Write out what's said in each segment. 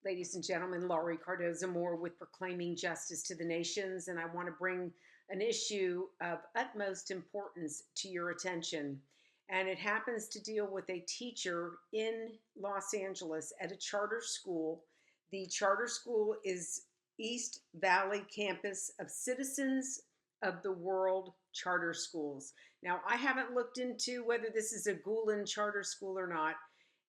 Ladies and gentlemen, Laurie Cardoza Moore with Proclaiming Justice to the Nations, and I want to bring an issue of utmost importance to your attention. And it happens to deal with a teacher in Los Angeles at a charter school. The charter school is East Valley Campus of Citizens of the World Charter Schools. Now, I haven't looked into whether this is a Gulen charter school or not,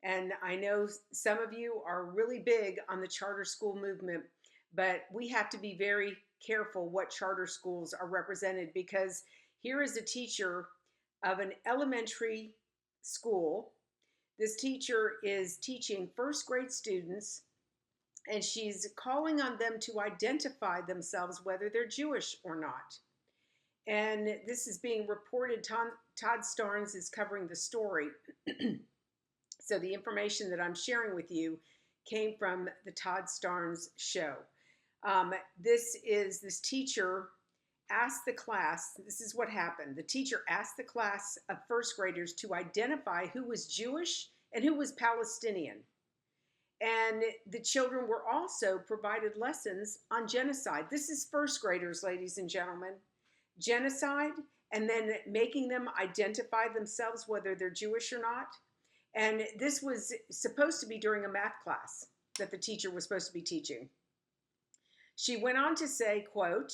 and I know some of you are really big on the charter school movement, but we have to be very careful what charter schools are represented, because here is a teacher of an elementary school. This teacher is teaching first grade students, and she's calling on them to identify themselves, whether they're Jewish or not. And this is being reported. Todd Starnes is covering the story. So the information that I'm sharing with you came from the Todd Starnes show. This teacher asked the class, this is what happened. The teacher asked the class of first graders to identify who was Jewish and who was Palestinian. And the children were also provided lessons on genocide. This is first graders, ladies and gentlemen. Genocide, and then making them identify themselves, whether they're Jewish or not. And this was supposed to be during a math class that the teacher was supposed to be teaching. She went on to say, quote,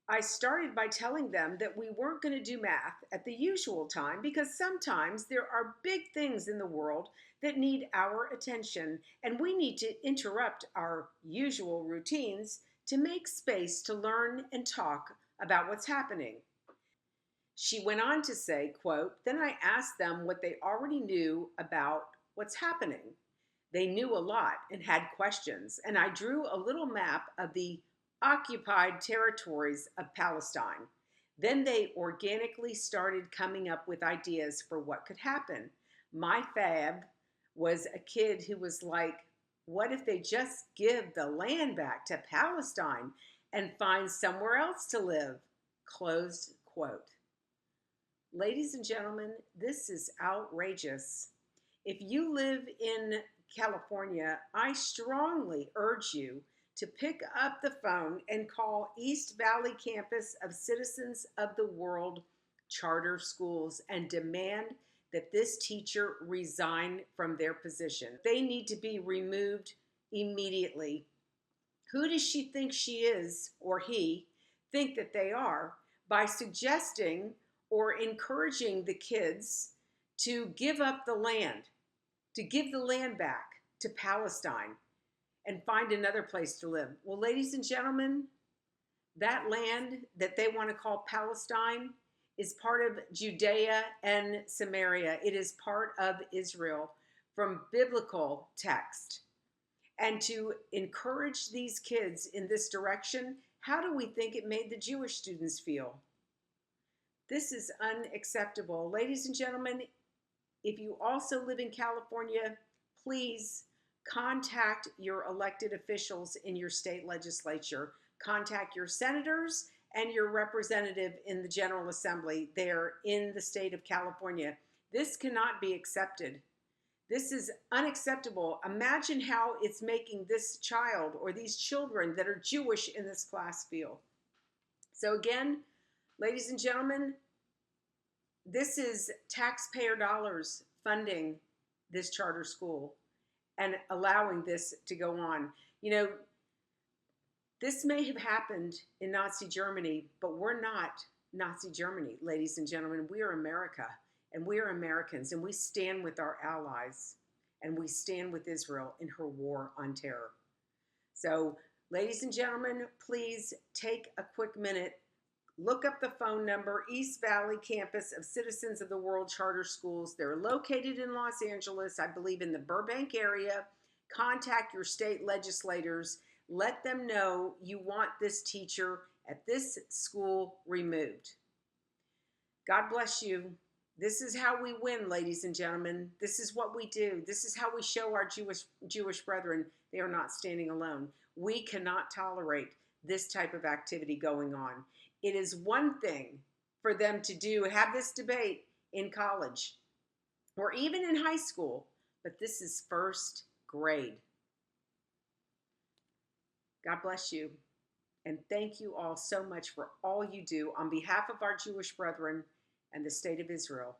"I started by telling them that we weren't going to do math at the usual time because sometimes there are big things in the world that need our attention, and we need to interrupt our usual routines to make space to learn and talk about what's happening." She went on to say, quote, "Then I asked them what they already knew about what's happening. They knew a lot and had questions, and I drew a little map of the occupied territories of Palestine. Then they organically started coming up with ideas for what could happen. My fab was a kid who was like, what if they just give the land back to Palestine and find somewhere else to live?" Closed quote. Ladies and gentlemen, this is outrageous. If you live in California, I strongly urge you to pick up the phone and call East Valley Campus of Citizens of the World Charter Schools and demand that this teacher resign from their position. They need to be removed immediately. Who does she think she is, or he think that they are, by suggesting or encouraging the kids to give up the land, to give the land back to Palestine and find another place to live? Well, ladies and gentlemen, that land that they want to call Palestine is part of Judea and Samaria. It is part of Israel from biblical text. And to encourage these kids in this direction, how do we think it made the Jewish students feel? This is unacceptable. Ladies and gentlemen, if you also live in California, please contact your elected officials in your state legislature. Contact your senators and your representative in the General Assembly there in the state of California. This cannot be accepted. This is unacceptable. Imagine how it's making this child or these children that are Jewish in this class feel. So again, ladies and gentlemen, this is taxpayer dollars funding this charter school and allowing this to go on. You know, this may have happened in Nazi Germany, but we're not Nazi Germany, ladies and gentlemen. We are America, and we are Americans, and we stand with our allies, and we stand with Israel in her war on terror. So, ladies and gentlemen, please take a quick minute. Look up the phone number, East Valley Campus of Citizens of the World Charter Schools. They're located in Los Angeles, I believe in the Burbank area. Contact your state legislators. Let them know you want this teacher at this school removed. God bless you. This is how we win, ladies and gentlemen. This is what we do. This is how we show our Jewish brethren they are not standing alone. We cannot tolerate this type of activity going on. It is one thing for them to have this debate in college or even in high school, but this is first grade. God bless you. And thank you all so much for all you do on behalf of our Jewish brethren and the state of Israel.